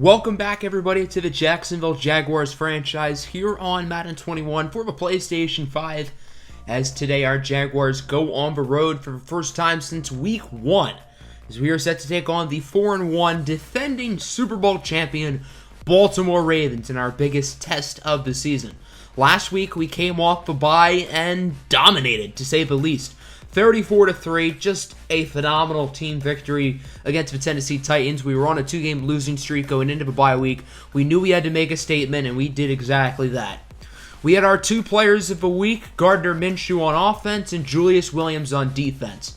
Welcome back, everybody, to the Jacksonville Jaguars franchise here on Madden 21 for the PlayStation 5. As today our Jaguars go on the road for the first time since Week 1, as we are set to take on the 4-1 defending Super Bowl champion Baltimore Ravens in our biggest test of the season. Last week we came off the bye and dominated, to say the least. 34-3, just a phenomenal team victory against the Tennessee Titans. We were on a 2-game losing streak going into the bye week. We knew we had to make a statement, and we did exactly that. We had our two players of the week, Gardner Minshew on offense and Julius Williams on defense.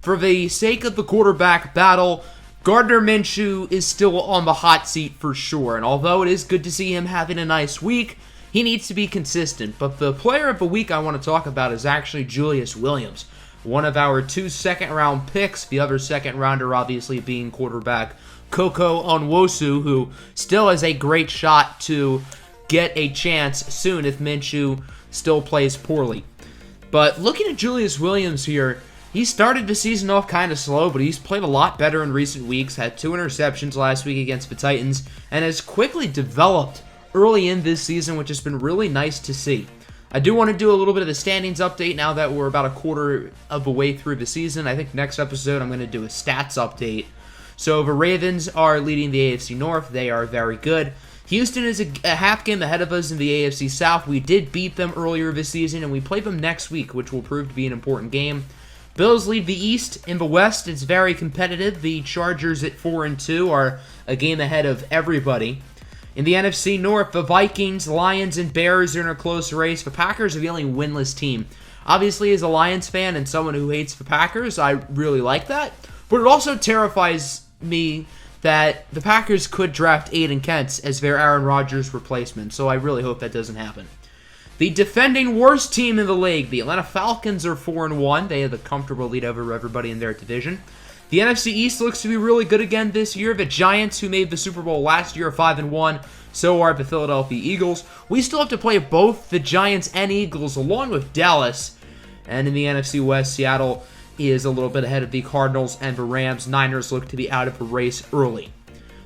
For the sake of the quarterback battle, Gardner Minshew is still on the hot seat for sure, and although it is good to see him having a nice week, he needs to be consistent. But the player of the week I want to talk about is actually Julius Williams, one of our two second-round picks, the other second-rounder obviously being quarterback KOKO who still has a great shot to get a chance soon if Minshew still plays poorly. But looking at Julius Williams here, he started the season off kind of slow, but he's played a lot better in recent weeks, had 2 interceptions last week against the Titans, and has quickly developed early in this season, which has been really nice to see. I do want to do a little bit of the standings update now that we're about a quarter of the way through the season. I think next episode I'm going to do a stats update. So the Ravens are leading the AFC North. They are very good. Houston is a half game ahead of us in the AFC South. We did beat them earlier this season, and we play them next week, which will prove to be an important game. Bills lead the East. In the West, it's very competitive. The Chargers at 4-2 are a game ahead of everybody. In the NFC North, the Vikings, Lions, and Bears are in a close race. The Packers are the only winless team. Obviously, as a Lions fan and someone who hates the Packers, I really like that. But it also terrifies me that the Packers could draft Aiden Kent as their Aaron Rodgers replacement, so I really hope that doesn't happen. The defending worst team in the league, the Atlanta Falcons, are 4-1. They have a comfortable lead over everybody in their division. The NFC East looks to be really good again this year. The Giants, who made the Super Bowl last year, are 5-1. So are the Philadelphia Eagles. We still have to play both the Giants and Eagles along with Dallas. And in the NFC West, Seattle is a little bit ahead of the Cardinals and the Rams. Niners look to be out of the race early.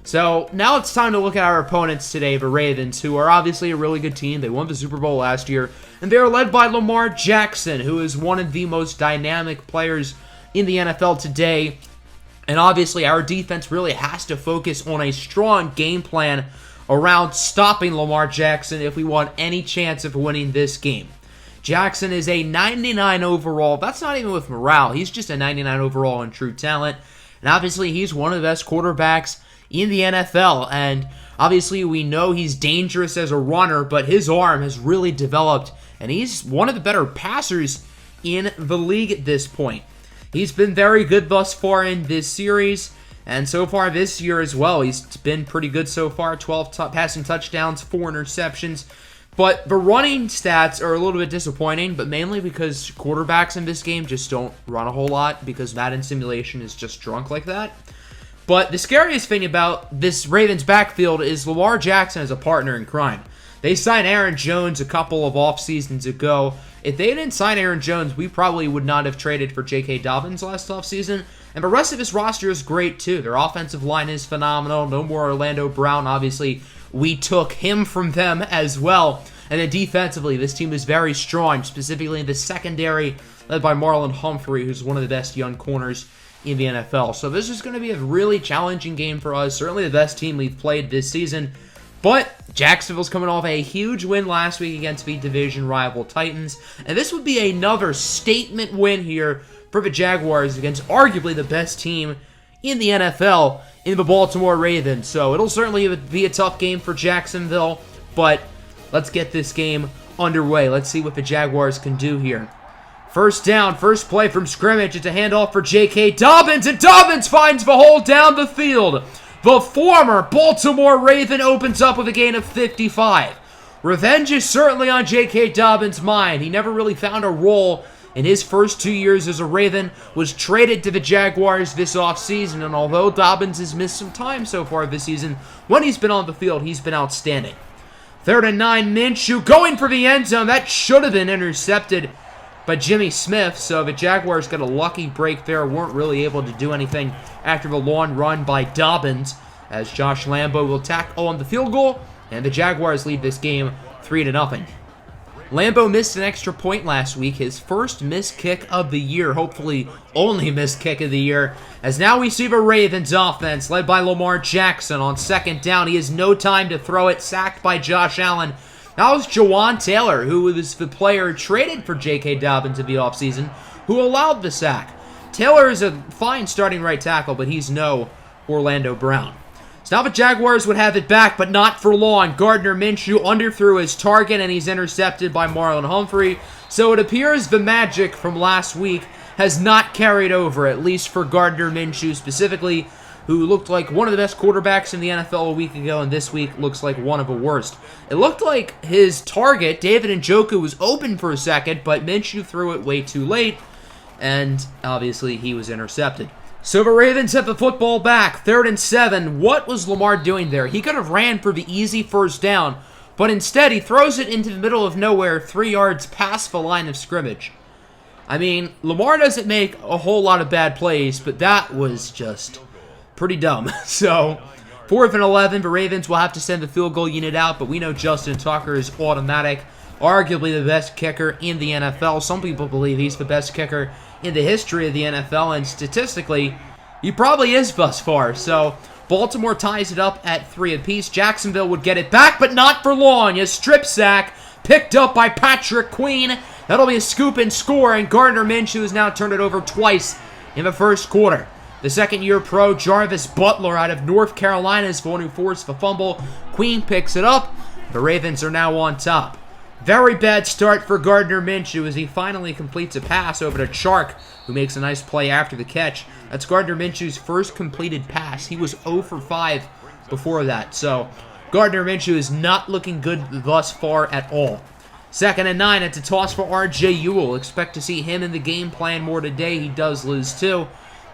So now it's time to look at our opponents today, the Ravens, who are obviously a really good team. They won the Super Bowl last year. And they are led by Lamar Jackson, who is one of the most dynamic players in the NFL today. And obviously, our defense really has to focus on a strong game plan around stopping Lamar Jackson if we want any chance of winning this game. Jackson is a 99 overall. That's not even with morale. He's just a 99 overall in true talent. And obviously, he's one of the best quarterbacks in the NFL. And obviously, we know he's dangerous as a runner, but his arm has really developed. And he's one of the better passers in the league at this point. He's been very good thus far in this series, and so far this year as well. He's been pretty good so far, 12 passing touchdowns, 4 interceptions. But the running stats are a little bit disappointing, but mainly because quarterbacks in this game just don't run a whole lot because Madden simulation is just drunk like that. But the scariest thing about this Ravens backfield is Lamar Jackson as a partner in crime. They signed Aaron Jones a couple of off seasons ago. If they didn't sign Aaron Jones, we probably would not have traded for J.K. Dobbins last offseason. And the rest of his roster is great, too. Their offensive line is phenomenal. No more Orlando Brown. Obviously, we took him from them as well. And then defensively, this team is very strong, specifically in the secondary, led by Marlon Humphrey, who's one of the best young corners in the NFL. So this is going to be a really challenging game for us. Certainly the best team we've played this season. But Jacksonville's coming off a huge win last week against the division rival Titans. And this would be another statement win here for the Jaguars against arguably the best team in the NFL in the Baltimore Ravens. So it'll certainly be a tough game for Jacksonville. But let's get this game underway. Let's see what the Jaguars can do here. First down, first play from scrimmage. It's a handoff for J.K. Dobbins. And Dobbins finds the hole down the field. The former Baltimore Raven opens up with a gain of 55. Revenge is certainly on J.K. Dobbins' mind. He never really found a role in his first 2 years as a Raven, was traded to the Jaguars this offseason, and although Dobbins has missed some time so far this season, when he's been on the field, he's been outstanding. 3rd and 9, Minshew going for the end zone. That should have been intercepted by Jimmy Smith, so the Jaguars got a lucky break there, weren't really able to do anything after the long run by Dobbins. as Josh Lambo will tack on the field goal, and the Jaguars lead this game 3-0. Lambo missed an extra point last week, his first missed kick of the year, hopefully only missed kick of the year, as now we see the Ravens offense led by Lamar Jackson on second down. He has no time to throw it, sacked by Josh Allen. That was Jawan Taylor, who was the player traded for J.K. Dobbins in the offseason, who allowed the sack. Taylor is a fine starting right tackle, but he's no Orlando Brown. So now the Jaguars would have it back, but not for long. Gardner Minshew underthrew his target, and he's intercepted by Marlon Humphrey. So it appears the magic from last week has not carried over, at least for Gardner Minshew specifically, who looked like one of the best quarterbacks in the NFL a week ago, and this week looks like one of the worst. It looked like his target, David Njoku, was open for a second, but Minshew threw it way too late, and obviously he was intercepted. So the Ravens have the football back, 3rd and 7. What was Lamar doing there? He could have ran for the easy first down, but instead he throws it into the middle of nowhere, 3 yards past the line of scrimmage. I mean, Lamar doesn't make a whole lot of bad plays, but that was just pretty dumb. So 4th and 11, the Ravens will have to send the field goal unit out, but we know Justin Tucker is automatic, arguably the best kicker in the NFL. Some people believe he's the best kicker in the history of the NFL, and statistically, he probably is thus far. So Baltimore ties it up at 3 apiece. Jacksonville would get it back, but not for long. A strip sack picked up by Patrick Queen. That'll be a scoop and score, and Gardner Minshew has now turned it over twice in the first quarter. The second-year pro, Jarvis Butler out of North Carolina, is the one who forced the fumble. Queen picks it up. The Ravens are now on top. Very bad start for Gardner Minshew as he finally completes a pass over to Chark, who makes a nice play after the catch. That's Gardner Minshew's first completed pass. He was 0 for 5 before that. So Gardner Minshew is not looking good thus far at all. 2nd and 9, it's a toss for R.J. Ewell. Expect to see him in the game plan more today. He does lose too.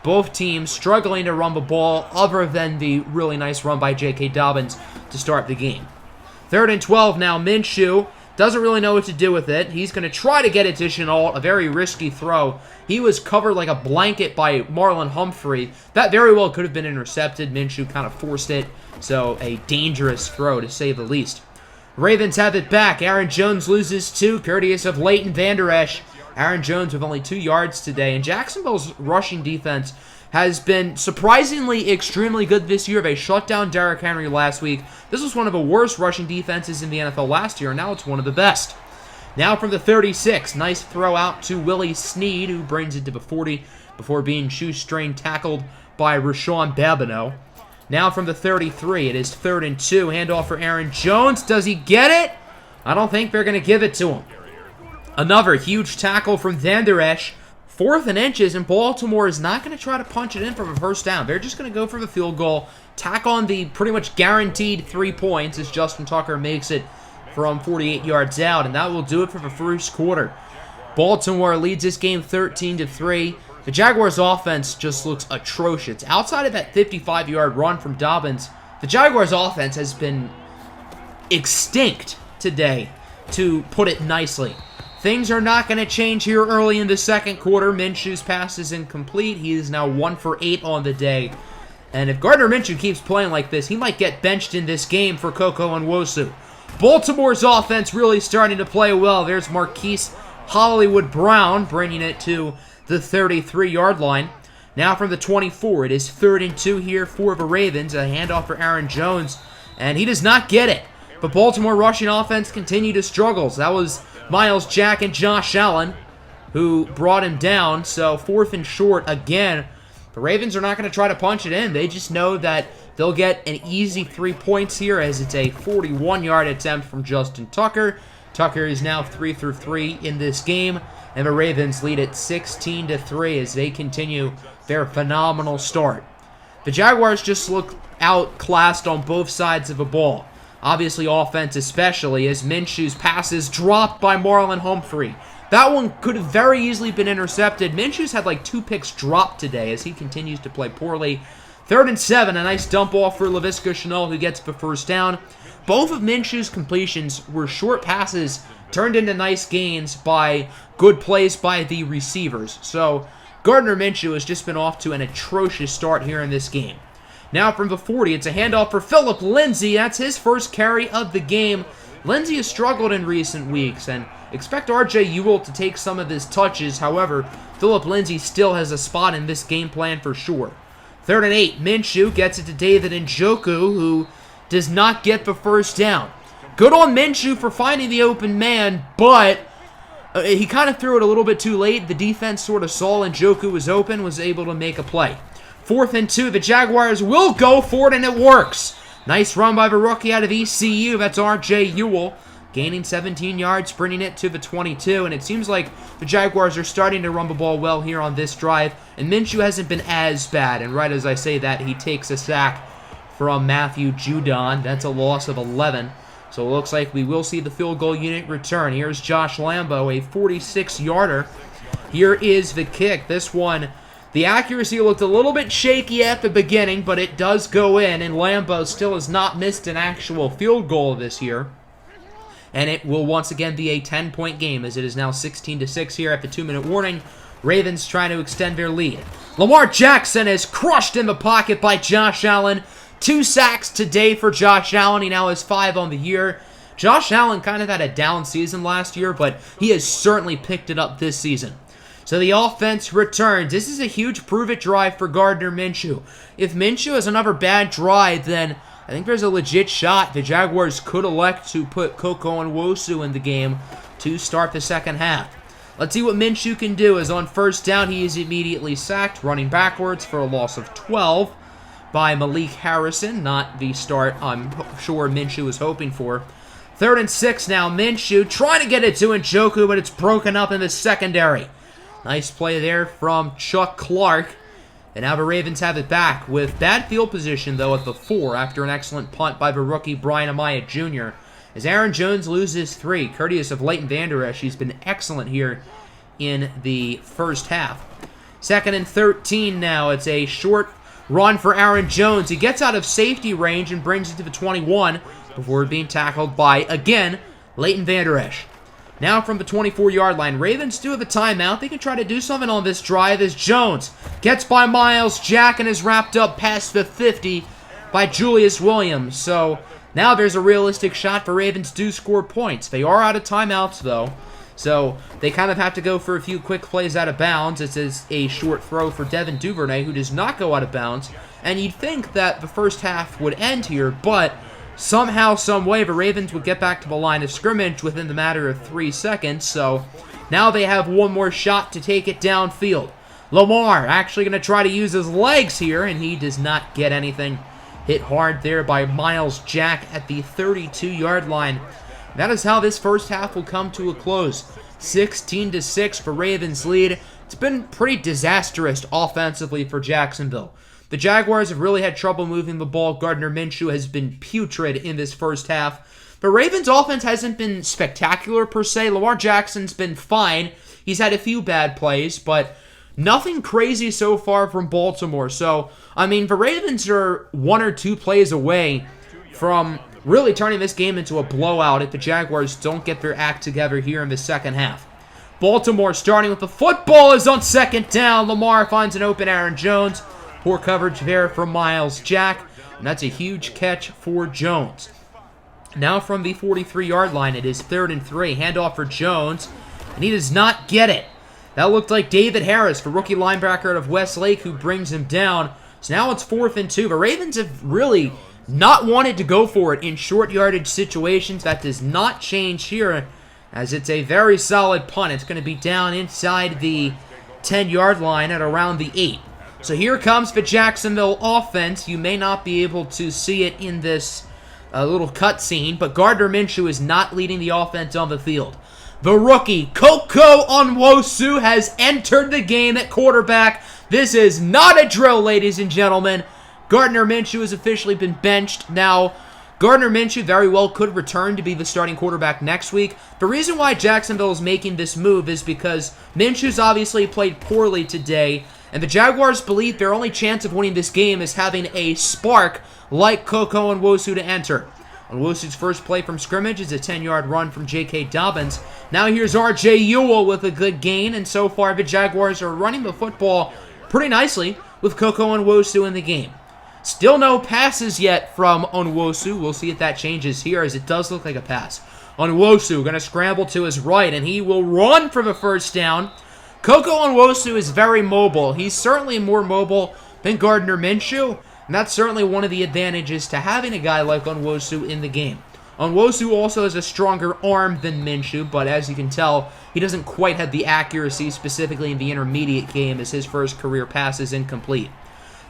Both teams struggling to run the ball other than the really nice run by J.K. Dobbins to start the game. 3rd and 12 now. Minshew doesn't really know what to do with it. He's going to try to get it to Shenault, a very risky throw. He was covered like a blanket by Marlon Humphrey. That very well could have been intercepted. Minshew kind of forced it, so a dangerous throw to say the least. Ravens have it back. Aaron Jones loses 2, courteous of Leighton Vander Esch. Aaron Jones with only 2 yards today, and Jacksonville's rushing defense has been surprisingly extremely good this year. They shut down Derrick Henry last week. This was one of the worst rushing defenses in the NFL last year, and now it's one of the best. Now from the 36, nice throw out to Willie Snead, who brings it to the 40 before being shoestring tackled by Rashawn Babineau. Now from the 33, it is 3rd and 2. Handoff for Aaron Jones. Does he get it? I don't think they're going to give it to him. Another huge tackle from Vander Esch. 4th and inches, and Baltimore is not going to try to punch it in from a first down. They're just going to go for the field goal, tack on the pretty much guaranteed 3 points as Justin Tucker makes it from 48 yards out, and that will do it for the first quarter. Baltimore leads this game 13-3. The Jaguars' offense just looks atrocious. Outside of that 55-yard run from Dobbins, the Jaguars' offense has been extinct today, to put it nicely. Things are not going to change here early in the second quarter. Minshew's pass is incomplete. He is now 1 for 8 on the day. And if Gardner Minshew keeps playing like this, he might get benched in this game for KOKO and Nwosu. Baltimore's offense really starting to play well. There's Marquise Hollywood Brown bringing it to the 33-yard line. Now from the 24, it is 3rd and 2 here for the Ravens. A handoff for Aaron Jones, and he does not get it. But Baltimore rushing offense continue to struggle. So that was Miles Jack and Josh Allen who brought him down. So 4th and short again. The Ravens are not going to try to punch it in. They just know that they'll get an easy 3 points here as it's a 41-yard attempt from Justin Tucker. Tucker is now 3 through 3 in this game, and the Ravens lead it 16-3 as they continue their phenomenal start. The Jaguars just look outclassed on both sides of the ball. Obviously offense especially, as Minshew's pass is dropped by Marlon Humphrey. That one could have very easily been intercepted. Minshew's had like 2 picks dropped today as he continues to play poorly. 3rd and 7, a nice dump off for Laviska Shenault, who gets the first down. Both of Minshew's completions were short passes turned into nice gains by good plays by the receivers. So Gardner Minshew has just been off to an atrocious start here in this game. Now from the 40, it's a handoff for Philip Lindsay. That's his first carry of the game. Lindsay has struggled in recent weeks, and expect R.J. Ewell to take some of his touches. However, Philip Lindsay still has a spot in this game plan for sure. 3rd and 8, Minshew gets it to David Njoku, who does not get the first down. Good on Minshew for finding the open man, but he kind of threw it a little bit too late. The defense sort of saw Njoku was open, was able to make a play. 4th and 2, the Jaguars will go for it, and it works. Nice run by the rookie out of ECU. That's R.J. Ewell, gaining 17 yards, sprinting it to the 22. And it seems like the Jaguars are starting to run the ball well here on this drive. And Minshew hasn't been as bad. And right as I say that, he takes a sack from Matthew Judon. That's a loss of 11. So it looks like we will see the field goal unit return. Here's Josh Lambo, a 46-yarder. Here is the kick. This one, the accuracy looked a little bit shaky at the beginning, but it does go in, and Lambo still has not missed an actual field goal this year. And it will once again be a 10-point game, as it is now 16-6 here at the 2-minute warning. Ravens trying to extend their lead. Lamar Jackson is crushed in the pocket by Josh Allen. 2 sacks today for Josh Allen. He now has 5 on the year. Josh Allen kind of had a down season last year, but he has certainly picked it up this season. So the offense returns. This is a huge prove-it drive for Gardner Minshew. If Minshew has another bad drive, then I think there's a legit shot the Jaguars could elect to put KOKO Nwosu in the game to start the second half. Let's see what Minshew can do, as on first down he is immediately sacked, running backwards for a loss of 12 by Malik Harrison. Not the start I'm sure Minshew was hoping for. 3rd and 6 now. Minshew trying to get it to Njoku, but it's broken up in the secondary. Nice play there from Chuck Clark. And now the Ravens have it back with bad field position, though, at the 4 after an excellent punt by the rookie Brian Amaya Jr. As Aaron Jones loses 3, courteous of Leighton Vander Esch. He's been excellent here in the first half. 2nd and 13 now. It's a short run for Aaron Jones. He gets out of safety range and brings it to the 21 before being tackled by, again, Leighton Vander Esch. Now from the 24-yard line, Ravens do have a timeout. They can try to do something on this drive as Jones gets by Miles Jack and is wrapped up past the 50 by Julius Williams. So now there's a realistic shot for Ravens to score points. They are out of timeouts, though, so they kind of have to go for a few quick plays out of bounds. This is a short throw for Devin Duvernay, who does not go out of bounds. And you'd think that the first half would end here, but somehow, some way, the Ravens would get back to the line of scrimmage within the matter of 3 seconds. So now they have one more shot to take it downfield. Lamar actually going to try to use his legs here, and he does not get anything. Hit hard there by Miles Jack at the 32-yard line. That is how this first half will come to a close. 16-6 for Ravens lead. It's been pretty disastrous offensively for Jacksonville. The Jaguars have really had trouble moving the ball. Gardner Minshew has been putrid in this first half. The Ravens' offense hasn't been spectacular per se. Lamar Jackson's been fine. He's had a few bad plays, but nothing crazy so far from Baltimore. So, I mean, the Ravens are 1 or 2 plays away from really turning this game into a blowout if the Jaguars don't get their act together here in the second half. Baltimore starting with the football is on 2nd down. Lamar finds an open Aaron Jones. Poor coverage there from Miles Jack, and that's a huge catch for Jones. Now from the 43-yard line, it is 3rd and 3. Handoff for Jones, and he does not get it. That looked like David Harris, the rookie linebacker out of Westlake, who brings him down. So now it's 4th and 2. The Ravens have really not wanted to go for it in short yardage situations. That does not change here, as it's a very solid punt. It's going to be down inside the 10-yard line at around the 8. So here comes the Jacksonville offense. You may not be able to see it in this little cutscene, but Gardner Minshew is not leading the offense on the field. The rookie, KOKO Nwosu, has entered the game at quarterback. This is not a drill, ladies and gentlemen. Gardner Minshew has officially been benched. Now, Gardner Minshew very well could return to be the starting quarterback next week. The reason why Jacksonville is making this move is because Minshew's obviously played poorly today, and the Jaguars believe their only chance of winning this game is having a spark like KOKO Nwosu to enter. Nwosu's first play from scrimmage is a 10-yard run from J.K. Dobbins. Now here's R.J. Ewell with a good gain, and so far the Jaguars are running the football pretty nicely with KOKO Nwosu in the game. Still no passes yet from Onwosu. We'll see if that changes here, as it does look like a pass. Onwosu going to scramble to his right, and he will run for the first down. KOKO Onwosu is very mobile. He's certainly more mobile than Gardner Minshew, and that's certainly one of the advantages to having a guy like Onwosu in the game. Onwosu also has a stronger arm than Minshew, but as you can tell, he doesn't quite have the accuracy, specifically in the intermediate game, as his first career pass is incomplete.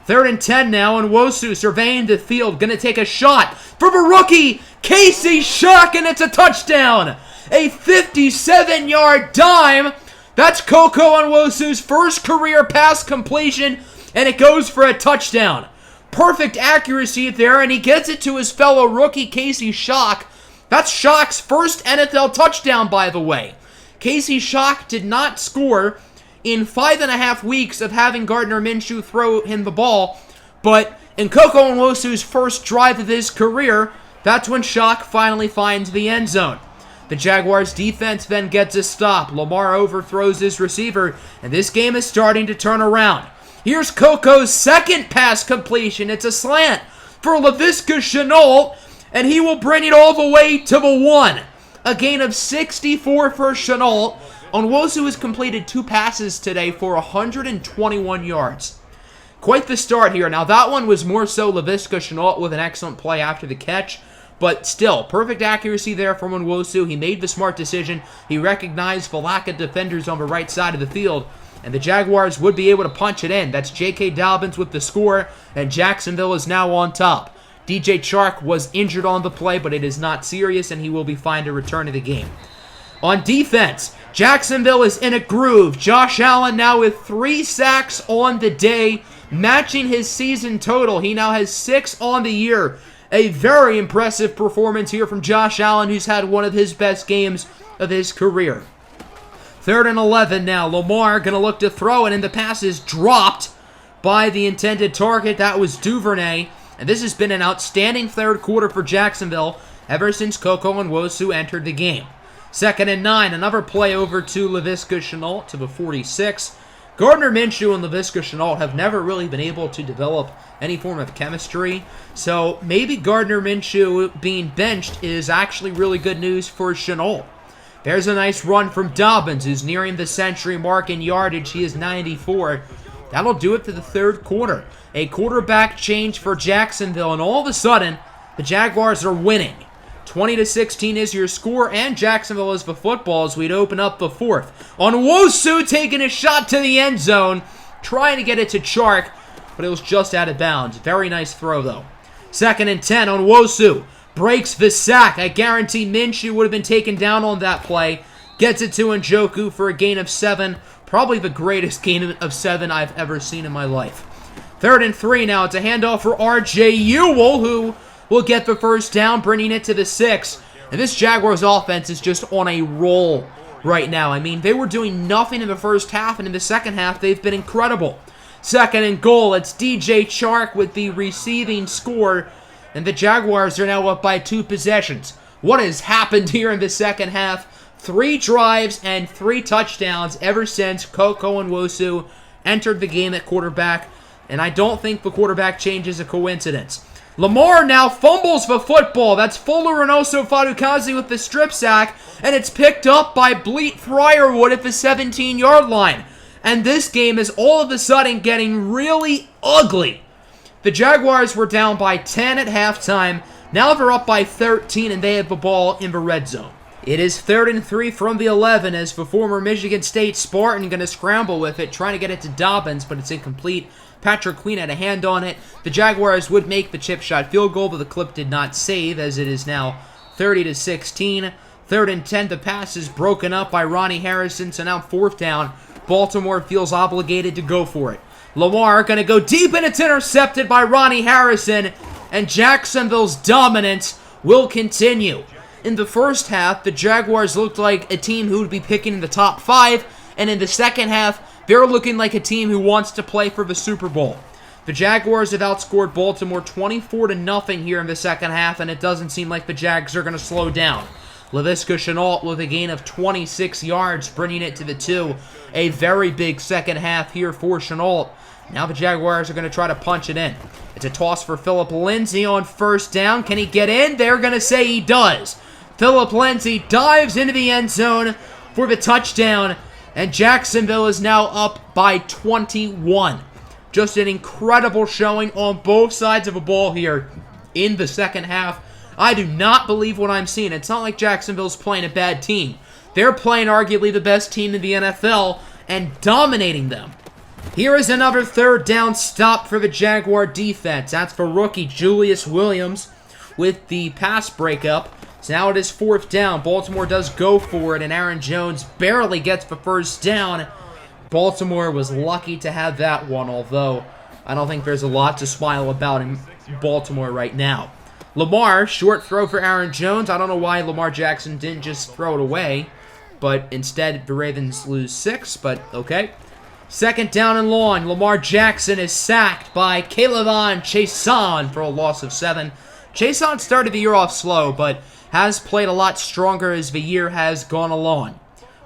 3rd and 10 now, and Onwosu surveying the field, going to take a shot from a rookie, Casey Shock, and it's a touchdown! A 57-yard dime. That's KOKO Onwosu's first career pass completion, and it goes for a touchdown. Perfect accuracy there, and he gets it to his fellow rookie, Casey Shock. That's Shock's first NFL touchdown, by the way. Casey Shock did not score in 5.5 weeks of having Gardner Minshew throw him the ball, but in KOKO Onwosu's first drive of his career, that's when Shock finally finds the end zone. The Jaguars defense then gets a stop. Lamar overthrows his receiver, and this game is starting to turn around. Here's KOKO's second pass completion. It's a slant for Laviska Shenault, and he will bring it all the way to the 1. A gain of 64 for Shenault. Onwosu has completed 2 passes today for 121 yards. Quite the start here. Now, that one was more so Laviska Shenault with an excellent play after the catch. But still, perfect accuracy there from Onwosu. He made the smart decision. He recognized the lack of defenders on the right side of the field, and the Jaguars would be able to punch it in. That's J.K. Dobbins with the score, and Jacksonville is now on top. DJ Chark was injured on the play, but it is not serious, and he will be fine to return to the game. On defense, Jacksonville is in a groove. Josh Allen now with 3 sacks on the day, matching his season total. He now has 6 on the year. A very impressive performance here from Josh Allen, who's had one of his best games of his career. 3rd and 11 now. Lamar going to look to throw it, and the pass is dropped by the intended target. That was Duvernay. And this has been an outstanding 3rd quarter for Jacksonville ever since KOKO Onwosu entered the game. 2nd and 9. Another play over to Laviska Shenault to the 46. Gardner Minshew and Laviska Shenault have never really been able to develop any form of chemistry, so maybe Gardner Minshew being benched is actually really good news for Shenault. There's a nice run from Dobbins, who's nearing the century mark in yardage. He is 94. That'll do it for the 3rd quarter. A quarterback change for Jacksonville, and all of a sudden, the Jaguars are winning. 20-16 is your score, and Jacksonville is the football as we'd open up the 4th. Onwosu taking a shot to the end zone, trying to get it to Chark, but it was just out of bounds. Very nice throw, though. 2nd and 10, Onwosu breaks the sack. I guarantee Minshew would have been taken down on that play. Gets it to Njoku for a gain of 7. Probably the greatest gain of 7 I've ever seen in my life. 3rd and 3 now. It's a handoff for R.J. Ewell, who will get the first down, bringing it to the 6. And this Jaguars offense is just on a roll right now. I mean, they were doing nothing in the first half, and in the second half, they've been incredible. 2nd and goal. It's DJ Chark with the receiving score, and the Jaguars are now up by 2 possessions. What has happened here in the second half? 3 drives and 3 touchdowns ever since KOKO Onwosu entered the game at quarterback, and I don't think the quarterback change is a coincidence. Lamar now fumbles the football. That's Fuller and also Fadukazi with the strip sack, and it's picked up by Bleat Friarwood at the 17-yard line. And this game is all of a sudden getting really ugly. The Jaguars were down by 10 at halftime. Now they're up by 13, and they have the ball in the red zone. It is 3rd and 3 from the 11 as the former Michigan State Spartan going to scramble with it, trying to get it to Dobbins, but it's incomplete. Patrick Queen had a hand on it. The Jaguars would make the chip shot field goal, but the clip did not save, as it is now 30-16. 3rd and 10, the pass is broken up by Ronnie Harrison, so now 4th down. Baltimore feels obligated to go for it. Lamar going to go deep, and it's intercepted by Ronnie Harrison, and Jacksonville's dominance will continue. In the first half, the Jaguars looked like a team who would be picking in the top 5, and in the second half, they're looking like a team who wants to play for the Super Bowl. The Jaguars have outscored Baltimore 24-0 here in the second half, and it doesn't seem like the Jags are going to slow down. Laviska Shenault with a gain of 26 yards, bringing it to the 2. A very big second half here for Shenault. Now the Jaguars are going to try to punch it in. It's a toss for Phillip Lindsay on first down. Can he get in? They're going to say he does. Phillip Lindsay dives into the end zone for the touchdown, and Jacksonville is now up by 21. Just an incredible showing on both sides of the ball here in the second half. I do not believe what I'm seeing. It's not like Jacksonville's playing a bad team. They're playing arguably the best team in the NFL and dominating them. Here is another third down stop for the Jaguar defense. That's for rookie Julius Williams with the pass breakup. So now it is fourth down. Baltimore does go for it, and Aaron Jones barely gets the first down. Baltimore was lucky to have that one, although I don't think there's a lot to smile about in Baltimore right now. Lamar, short throw for Aaron Jones. I don't know why Lamar Jackson didn't just throw it away, but instead the Ravens lose 6, but okay. Second down and long. Lamar Jackson is sacked by K'Lavon Chaisson for a loss of 7. Chaisson started the year off slow, but has played a lot stronger as the year has gone along.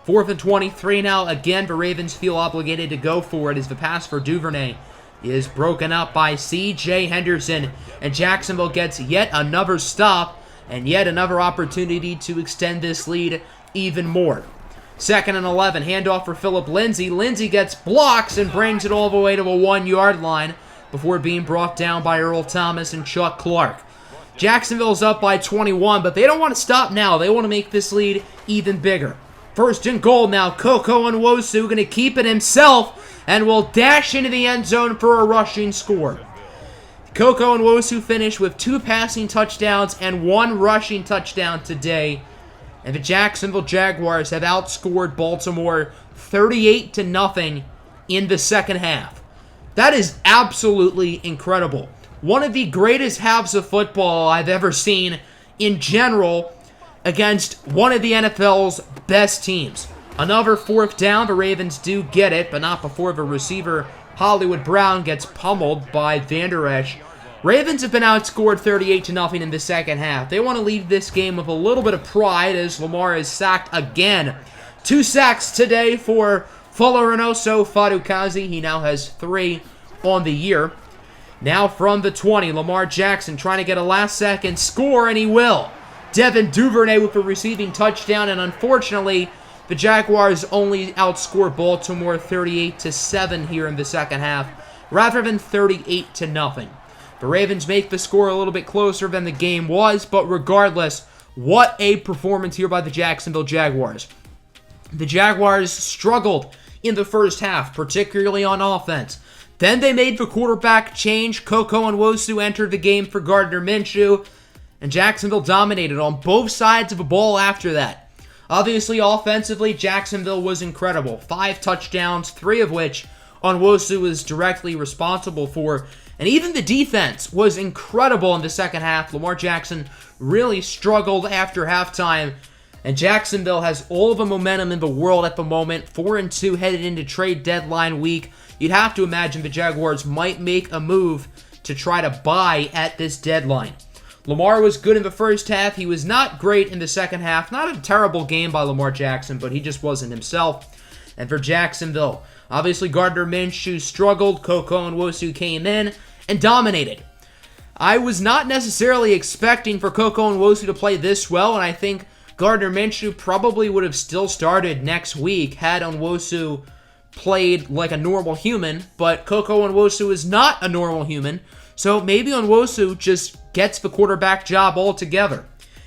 4th and 23 now. Again, the Ravens feel obligated to go for it as the pass for Duvernay is broken up by C.J. Henderson, and Jacksonville gets yet another stop and yet another opportunity to extend this lead even more. 2nd and 11, handoff for Phillip Lindsay. Lindsay gets blocks and brings it all the way to the 1-yard line before being brought down by Earl Thomas and Chuck Clark. Jacksonville's up by 21, but they don't want to stop now. They want to make this lead even bigger. 1st and goal now. KOKO Nwosu going to keep it himself and will dash into the end zone for a rushing score. KOKO Nwosu finished with 2 passing touchdowns and 1 rushing touchdown today. And the Jacksonville Jaguars have outscored Baltimore 38-0 in the second half. That is absolutely incredible. One of the greatest halves of football I've ever seen in general against one of the NFL's best teams. Another 4th down. The Ravens do get it, but not before the receiver Hollywood Brown gets pummeled by Van Der Esch. Ravens have been outscored 38-0 in the second half. They want to leave this game with a little bit of pride as Lamar is sacked again. 2 sacks today for Folorinoso Fadukazi. He now has 3 on the year. Now from the 20, Lamar Jackson trying to get a last-second score, and he will. Devin Duvernay with a receiving touchdown, and unfortunately, the Jaguars only outscore Baltimore 38-7 here in the second half, rather than 38-0. The Ravens make the score a little bit closer than the game was, but regardless, what a performance here by the Jacksonville Jaguars. The Jaguars struggled in the first half, particularly on offense. Then they made the quarterback change. KOKO Nwosu entered the game for Gardner Minshew, and Jacksonville dominated on both sides of the ball after that. Obviously, offensively, Jacksonville was incredible. 5 touchdowns, 3 of which Nwosu was directly responsible for. And even the defense was incredible in the second half. Lamar Jackson really struggled after halftime. And Jacksonville has all of the momentum in the world at the moment. 4-2 headed into trade deadline week. You'd have to imagine the Jaguars might make a move to try to buy at this deadline. Lamar was good in the first half. He was not great in the second half. Not a terrible game by Lamar Jackson, but he just wasn't himself. And for Jacksonville, obviously Gardner Minshew struggled. KOKO Nwosu came in and dominated. I was not necessarily expecting for KOKO Nwosu to play this well, and I think Gardner Minshew probably would have still started next week had Nwosu played like a normal human, but KOKO Nwosu is not a normal human, so maybe Nwosu just gets the quarterback job altogether.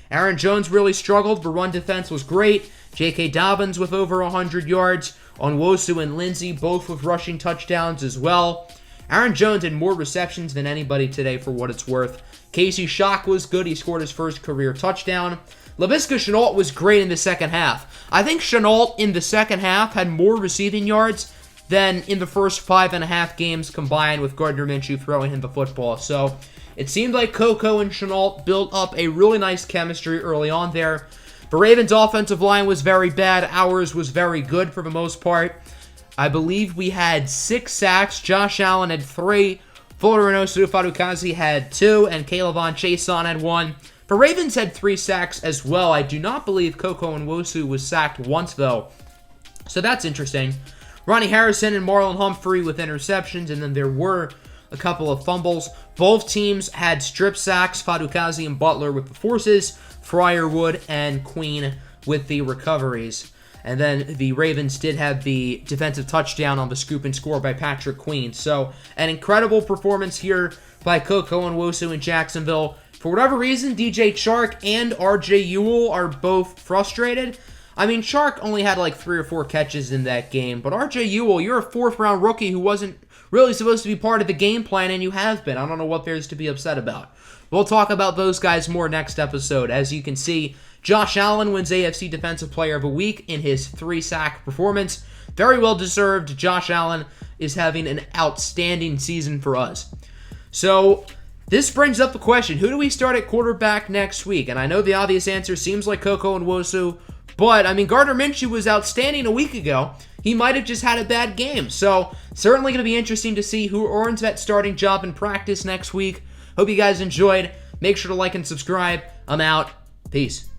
Aaron Jones really struggled. The run defense was great. J.K. Dobbins with over 100 yards. Nwosu and Lindsay both with rushing touchdowns as well. Aaron Jones had more receptions than anybody today for what it's worth. Casey Shock was good. He scored his first career touchdown. Laviska Shenault was great in the second half. I think Shenault in the second half had more receiving yards than in the first 5.5 games combined with Gardner Minshew throwing him the football. So it seemed like KOKO and Shenault built up a really nice chemistry early on there. The Ravens' offensive line was very bad. Ours was very good for the most part. I believe we had 6 sacks. Josh Allen had 3. Folorinoso Fadukazi had 2. And K'Lavon Chaisson had 1. The Ravens had 3 sacks as well. I do not believe KOKO Nwosu was sacked once, though. So that's interesting. Ronnie Harrison and Marlon Humphrey with interceptions, and then there were a couple of fumbles. Both teams had strip sacks, Fadukazi and Butler with the forces, Fryerwood and Queen with the recoveries. And then the Ravens did have the defensive touchdown on the scoop and score by Patrick Queen. So an incredible performance here by KOKO and Wosu in Jacksonville. For whatever reason, DJ Chark and RJ Ewell are both frustrated. I mean, Chark only had like 3 or 4 catches in that game, but RJ Ewell, you're a 4th-round rookie who wasn't really supposed to be part of the game plan, and you have been. I don't know what there's to be upset about. We'll talk about those guys more next episode. As you can see, Josh Allen wins AFC Defensive Player of the Week in his 3-sack performance. Very well deserved. Josh Allen is having an outstanding season for us. So this brings up the question, who do we start at quarterback next week? And I know the obvious answer seems like KOKO and Wosu, but I mean, Gardner Minshew was outstanding a week ago. He might have just had a bad game. So certainly going to be interesting to see who earns that starting job in practice next week. Hope you guys enjoyed. Make sure to like and subscribe. I'm out. Peace.